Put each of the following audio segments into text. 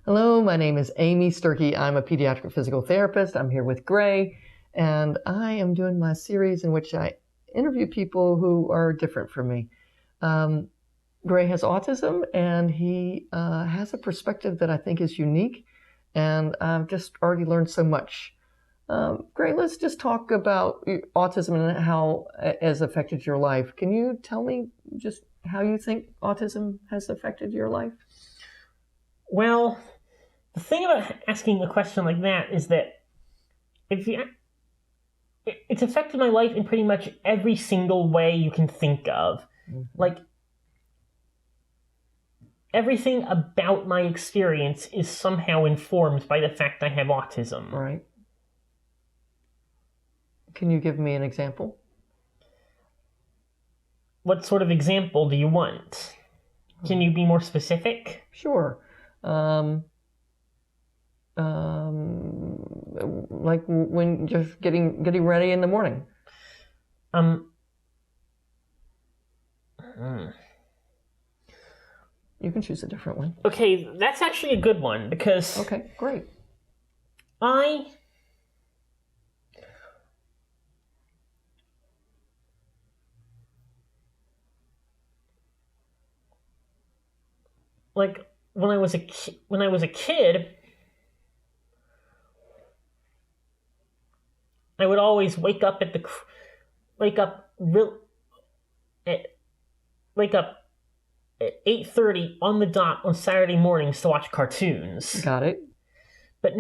Hello, my name is Amy Sturkey. I'm a pediatric physical therapist. I'm here with Gray, and I am doing my series in which I interview people who are different from me. Gray has autism, and he has a perspective that I think is unique, and I've just already learned so much. Gray, let's just talk about autism and how it has affected your life. Can you tell me just how you think autism has affected your life? Well, the thing about asking a question like that is that it's affected my life in pretty much every single way you can think of. Mm-hmm. Like, everything about my experience is somehow informed by the fact I have autism. Right. Can you give me an example? What sort of example do you want? Can you be more specific? Sure. Like when just getting ready in the morning. You can choose a different one. Okay, that's actually a good one because Okay, great. Like when I was a kid, I would always wake up at 8:30 on the dot on Saturday mornings to watch cartoons. Got it. But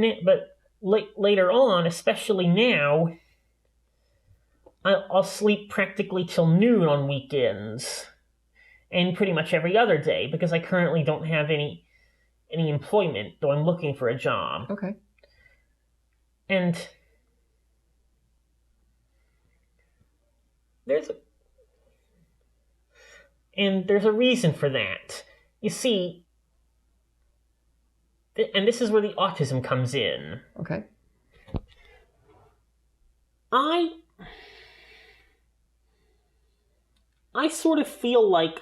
later on, especially now, I'll sleep practically till noon on weekends, and pretty much every other day because I currently don't have any employment, though I'm looking for a job. Okay. And there's a reason for that. You see, and this is where the autism comes in. Okay. I sort of feel like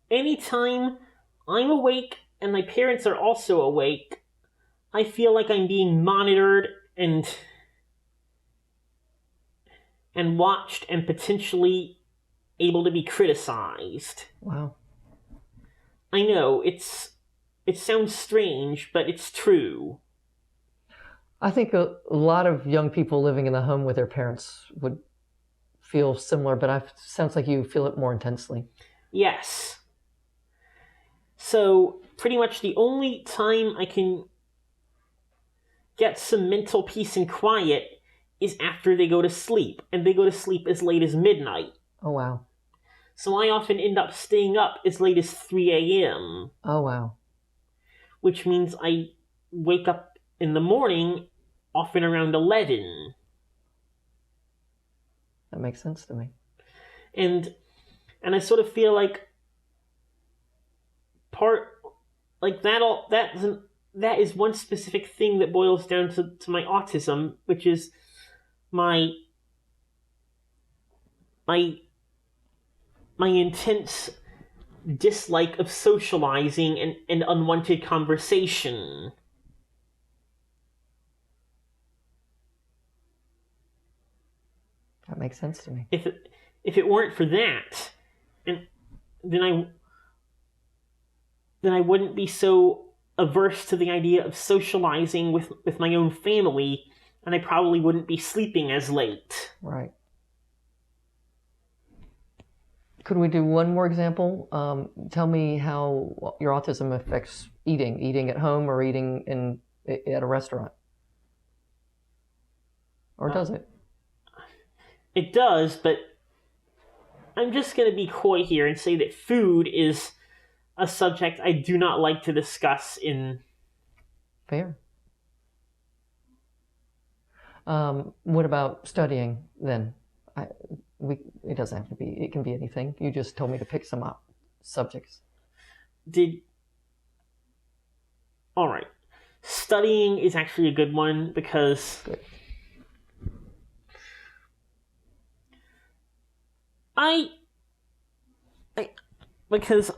anytime I'm awake and my parents are also awake, I feel like I'm being monitored and watched and potentially able to be criticized. Wow. I know, it sounds strange, but it's true. I think a lot of young people living in the home with their parents would feel similar, but it sounds like you feel it more intensely. Yes. So, pretty much the only time I can get some mental peace and quiet is after they go to sleep, and they go to sleep as late as midnight. Oh, wow. So I often end up staying up as late as 3 a.m. Oh, wow. Which means I wake up in the morning often around 11. That makes sense to me. And I sort of feel like that is one specific thing that boils down to my autism, which is my intense dislike of socializing and unwanted conversation. That makes sense to me. If it weren't for that, then I wouldn't be so averse to the idea of socializing with my own family, and I probably wouldn't be sleeping as late. Right. Could we do one more example? Tell me how your autism affects eating at home or eating at a restaurant. Or does it? It does, but I'm just going to be coy here and say that food is a subject I do not like to discuss in... Fair. What about studying then? It doesn't have to be, it can be anything. You just told me to pick some subjects. Alright. Studying is actually a good one because... Good. Because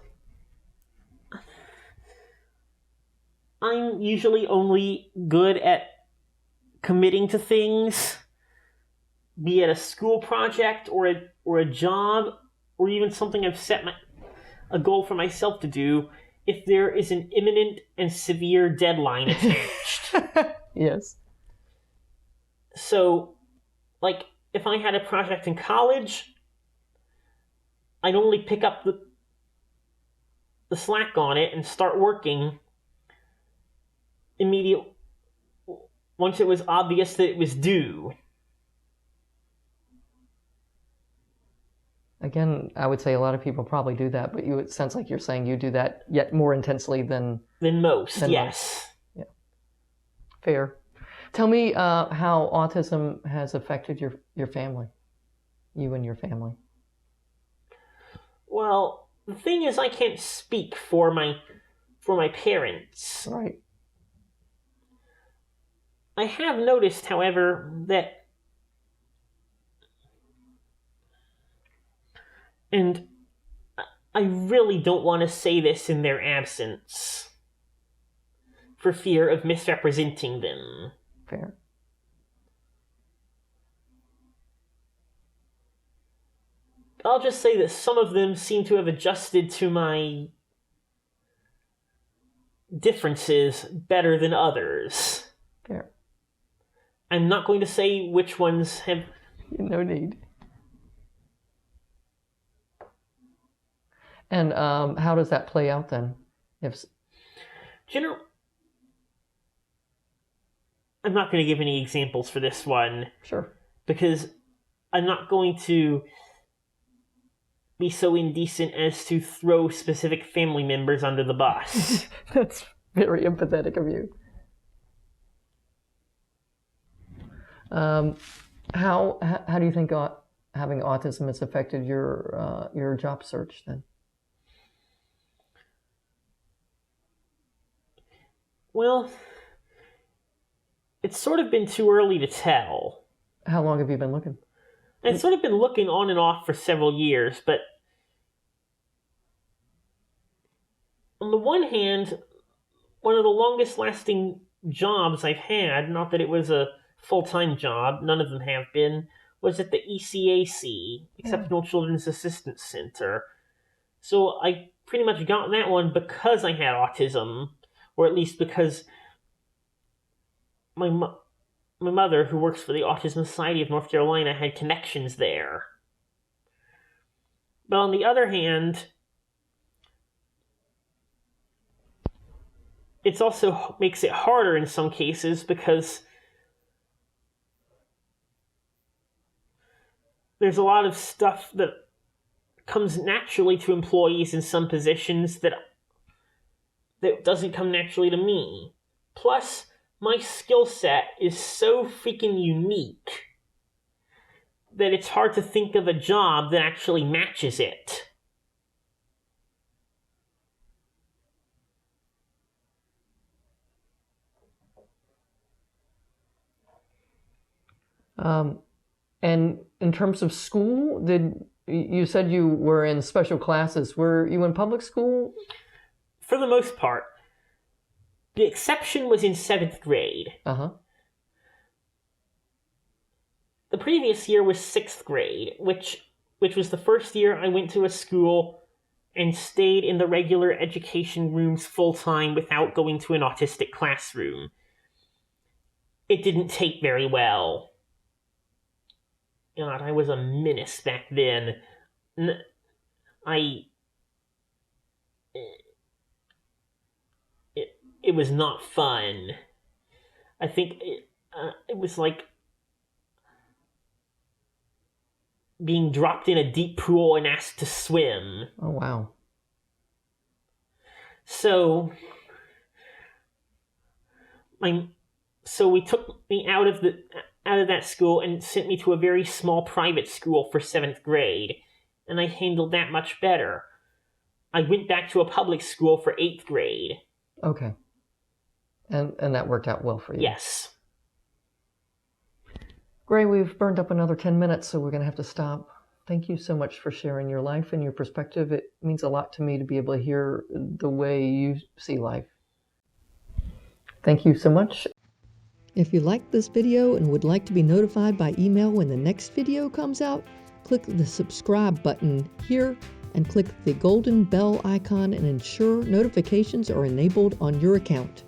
I'm usually only good at committing to things, be it a school project or a job, or even something I've set a goal for myself to do, if there is an imminent and severe deadline attached. Yes. So, like, if I had a project in college, I'd only pick up the slack on it and start working immediately once it was obvious that it was due. Again, I would say a lot of people probably do that, but it sounds like you're saying you do that yet more intensely than most. Than Yes. Yeah. Fair. Tell me how autism has affected your family, you and your family. Well, the thing is, I can't speak for my parents. Right. I have noticed, however, that, and I really don't want to say this in their absence, for fear of misrepresenting them. Fair. I'll just say that some of them seem to have adjusted to my differences better than others. Fair. I'm not going to say which ones have... No need. And how does that play out then? I'm not going to give any examples for this one. Sure. Because I'm not going to be so indecent as to throw specific family members under the bus. That's very empathetic of you. How do you think having autism has affected your job search then? Well, it's sort of been too early to tell. How long have you been looking? I've sort of been looking on and off for several years, but on the one hand, one of the longest lasting jobs I've had, not that it was a full-time job, none of them have been, was at the ECAC, Exceptional Children's Assistance Center. So I pretty much got that one because I had autism, or at least because my mother, who works for the Autism Society of North Carolina, had connections there. But on the other hand, it also makes it harder in some cases because there's a lot of stuff that comes naturally to employees in some positions that doesn't come naturally to me. Plus, my skill set is so freaking unique that it's hard to think of a job that actually matches it. And in terms of school, you said you were in special classes. Were you in public school? For the most part. The exception was in 7th grade. Uh-huh. The previous year was 6th grade, which was the first year I went to a school and stayed in the regular education rooms full-time without going to an autistic classroom. It didn't take very well. God, I was a menace back then. It was not fun. I think it was like being dropped in a deep pool and asked to swim. Oh, wow. So we took me out of that school and sent me to a very small private school for 7th grade, and I handled that much better. I went back to a public school for 8th grade. Okay. And that worked out well for you? Yes. Gray, we've burned up another 10 minutes, so we're going to have to stop. Thank you so much for sharing your life and your perspective. It means a lot to me to be able to hear the way you see life. Thank you so much. If you liked this video and would like to be notified by email when the next video comes out, click the subscribe button here and click the golden bell icon and ensure notifications are enabled on your account.